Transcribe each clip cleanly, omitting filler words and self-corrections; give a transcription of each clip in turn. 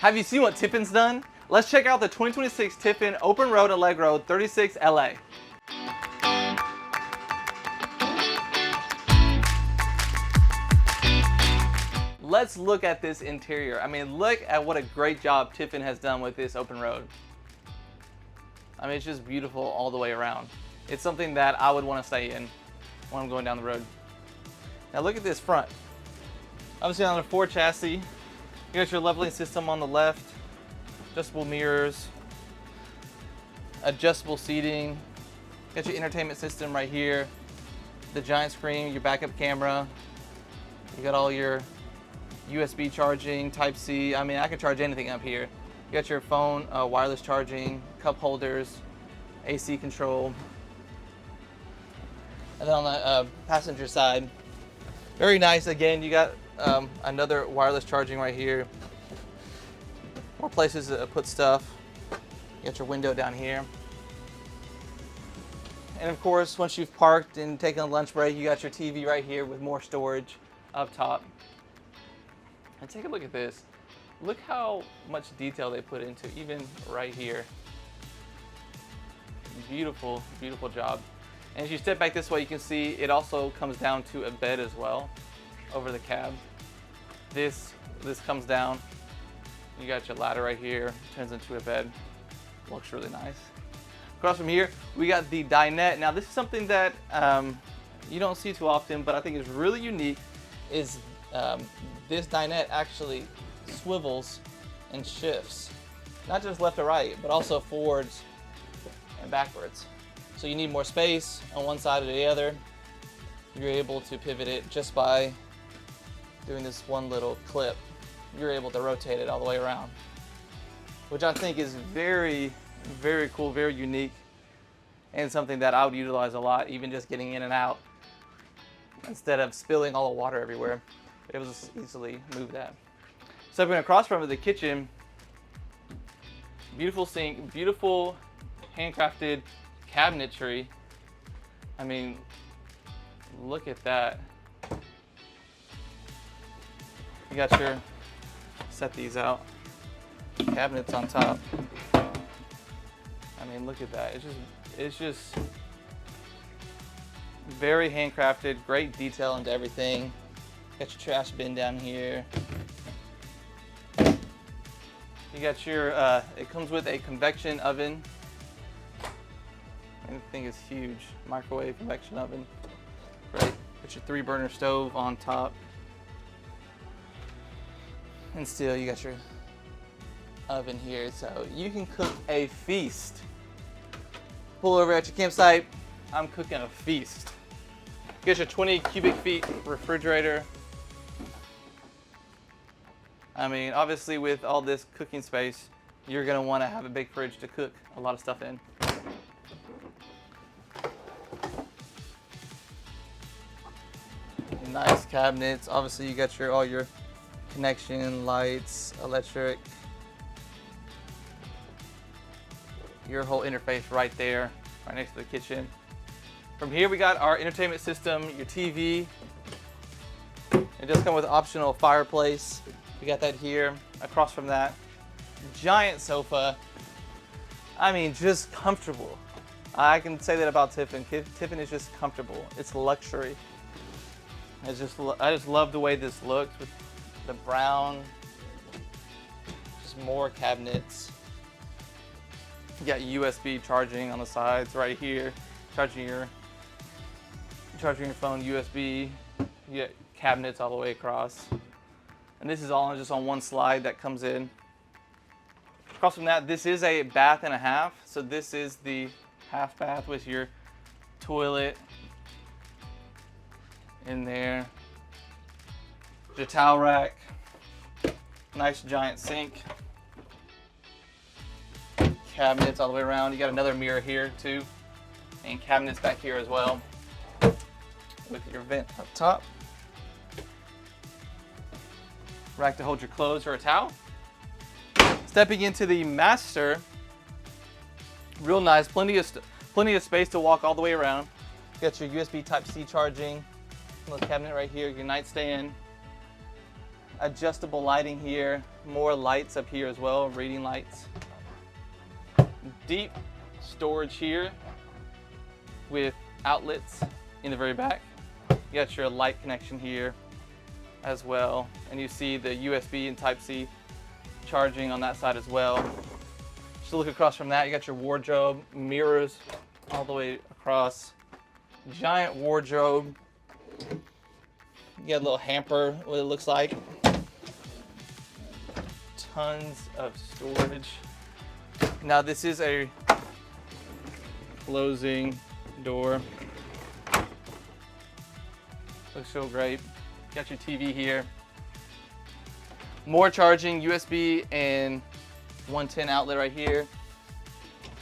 Have you seen what Tiffin's done? Let's check out the 2026 Tiffin Open Road Allegro 36 LA. Let's look at this interior. I mean, look at what a great job Tiffin has done with this open road. I mean, it's just beautiful all the way around. It's something that I would want to stay in when I'm going down the road. Now look at this front. Obviously on a Ford chassis, you got your leveling system on the left, adjustable mirrors, adjustable seating, got your entertainment system right here, the giant screen, your backup camera, you got all your USB charging, Type-C. I mean, I can charge anything up here. You got your phone, wireless charging, cup holders, AC control. And then on the passenger side, very nice. Again, you got another wireless charging right here. More places to put stuff. You got your window down here. And of course, once you've parked and taken a lunch break, you got your TV right here with more storage up top. And take a look at this. Look how much detail they put into even right here. Beautiful, beautiful job. And as you step back this way, you can see it also comes down to a bed as well over the cab. This comes down. You got your ladder right here, turns into a bed. Looks really nice. Across from here, we got the dinette. Now this is something that you don't see too often, but I think is really unique. Is this dinette actually swivels and shifts, not just left to right, but also forwards and backwards. So you need more space on one side or the other. You're able to pivot it just by doing this one little clip. You're able to rotate it all the way around, which I think is very, very cool, very unique, and something that I would utilize a lot, even just getting in and out. Instead of spilling all the water everywhere, it was just easily move that. Stepping across from it, the kitchen, beautiful sink, beautiful handcrafted cabinetry. I mean, look at that. You got your, set these out, cabinets on top. I mean, look at that. It's just very handcrafted, great detail into everything. Got your trash bin down here. You got your, it comes with a convection oven. And the thing is huge. Microwave convection oven. Great. Got your 3-burner stove on top. And still, you got your oven here. So you can cook a feast. Pull over at your campsite. I'm cooking a feast. You got your 20 cubic feet refrigerator. I mean, obviously with all this cooking space, you're gonna wanna have a big fridge to cook a lot of stuff in. Nice cabinets. Obviously you got all your connection, lights, electric. Your whole interface right there, right next to the kitchen. From here we got our entertainment system, your TV. It does come with an optional fireplace. We got that here. Across from that, giant sofa. I mean, just comfortable. I can say that about Tiffin. Tiffin is just comfortable. It's luxury. I just love the way this looks with the brown. Just more cabinets. You got USB charging on the sides right here. Charging your phone USB. You get cabinets all the way across. And this is all just on one slide that comes in. Across from that, this is a bath and a half. So this is the half bath with your toilet in there. Your towel rack. Nice giant sink. Cabinets all the way around. You got another mirror here too. And cabinets back here as well. With your vent up top. Rack to hold your clothes or a towel. Stepping into the master, real nice, plenty of space to walk all the way around. You got your USB Type-C charging, little cabinet right here, your nightstand, adjustable lighting here, more lights up here as well, reading lights. Deep storage here with outlets in the very back. You got your light connection here as well, and you see the USB and Type-C charging on that side as well. Just look across from that, you got your wardrobe, mirrors all the way across. Giant wardrobe. You got a little hamper, what it looks like. Tons of storage. Now this is a closing door. Looks so great. Got your TV here. More charging, USB and 110 outlet right here.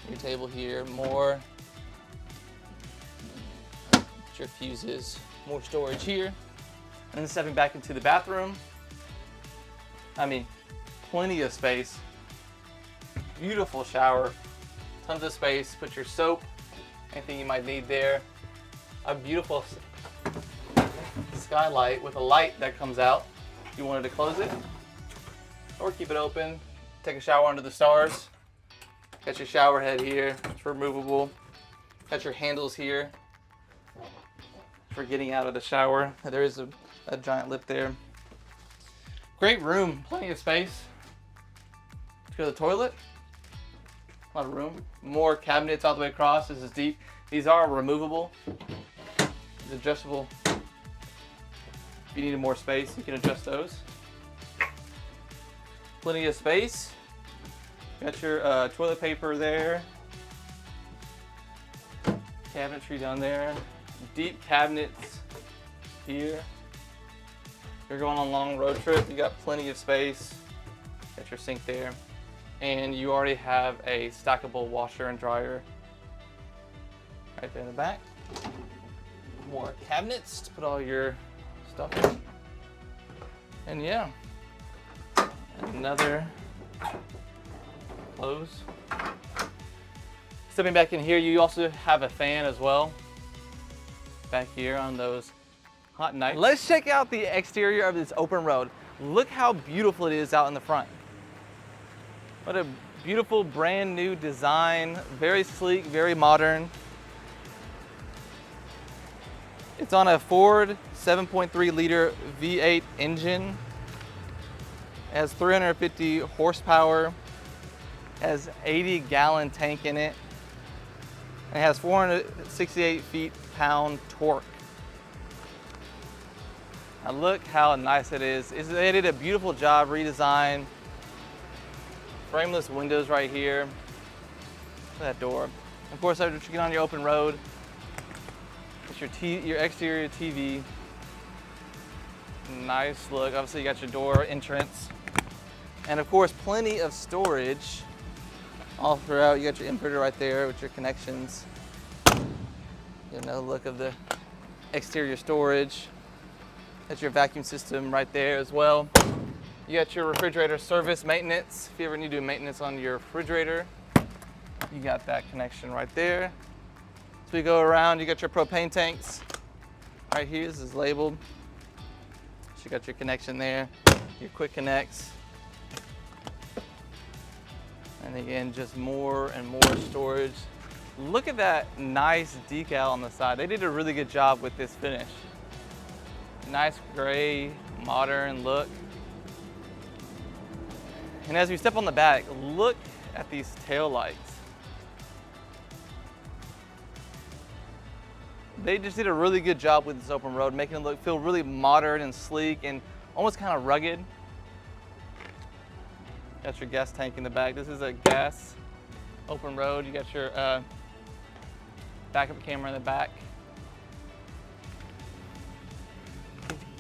Your table here, more. Your fuses, more storage here. And then stepping back into the bathroom. I mean, plenty of space. Beautiful shower, tons of space. Put your soap, anything you might need there. A beautiful skylight with a light that comes out. If you wanted to close it or keep it open, take a shower under the stars. Got your shower head here, it's removable. Got your handles here for getting out of the shower. There is a giant lip there. Great room, plenty of space. Let's go to the toilet. A lot of room. More cabinets all the way across. This is deep. These are removable. It's adjustable. If you needed more space, you can adjust those. Plenty of space. Got your toilet paper there. Cabinetry down there. Deep cabinets here. You're going on a long road trip, you got plenty of space. Got your sink there. And you already have a stackable washer and dryer right there in the back. More cabinets to put all your stuff in. And yeah, another close. Stepping back in here, you also have a fan as well. Back here on those hot nights. Let's check out the exterior of this open road. Look how beautiful it is out in the front. What a beautiful brand new design, very sleek, very modern. It's on a Ford 7.3 liter V8 engine. It has 350 horsepower, has 80-gallon tank in it. And it has 468 feet-pound torque. Now look how nice it is. They did a beautiful job, redesign. Frameless windows right here. Look at that door. Of course, after you get on your open road, it's your exterior TV. Nice look. Obviously, you got your door entrance. And of course, plenty of storage all throughout. You got your inverter right there with your connections. Get another look of the exterior storage. That's your vacuum system right there as well. You got your refrigerator service maintenance. If you ever need to do maintenance on your refrigerator, you got that connection right there. So we go around, you got your propane tanks right here. This is labeled. So you got your connection there, your quick connects. And again, just more and more storage. Look at that nice decal on the side. They did a really good job with this finish. Nice gray, modern look. And as we step on the back, look at these tail lights. They just did a really good job with this open road, making it feel really modern and sleek and almost kind of rugged. Got your gas tank in the back. This is a gas open road. You got your backup camera in the back.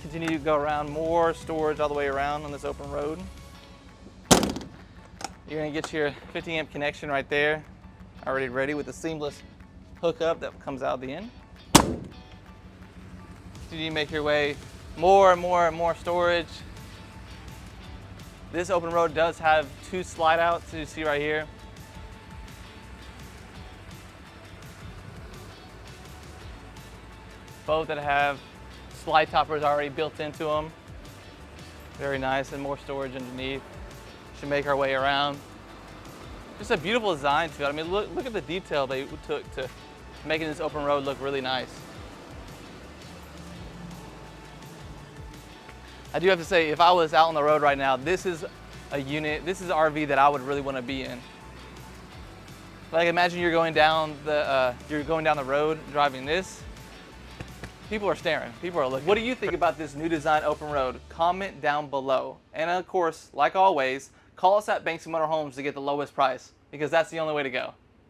Continue to go around, more storage all the way around on this open road. You're gonna get your 50 amp connection right there, already ready with a seamless hookup that comes out the end. You make your way more and more and more storage. This open road does have 2 slide outs, as you see right here. Both that have slide toppers already built into them. Very nice, and more storage underneath. Should make our way around. Just a beautiful design to it. I mean, look at the detail they took to making this open road look really nice. I do have to say, if I was out on the road right now, this is a unit, this is an RV that I would really want to be in. Like, imagine you're going down the road driving this. People are staring, people are looking. What do you think about this new design open road? Comment down below. And of course, like always, call us at Bankston Motorhomes to get the lowest price, because that's the only way to go.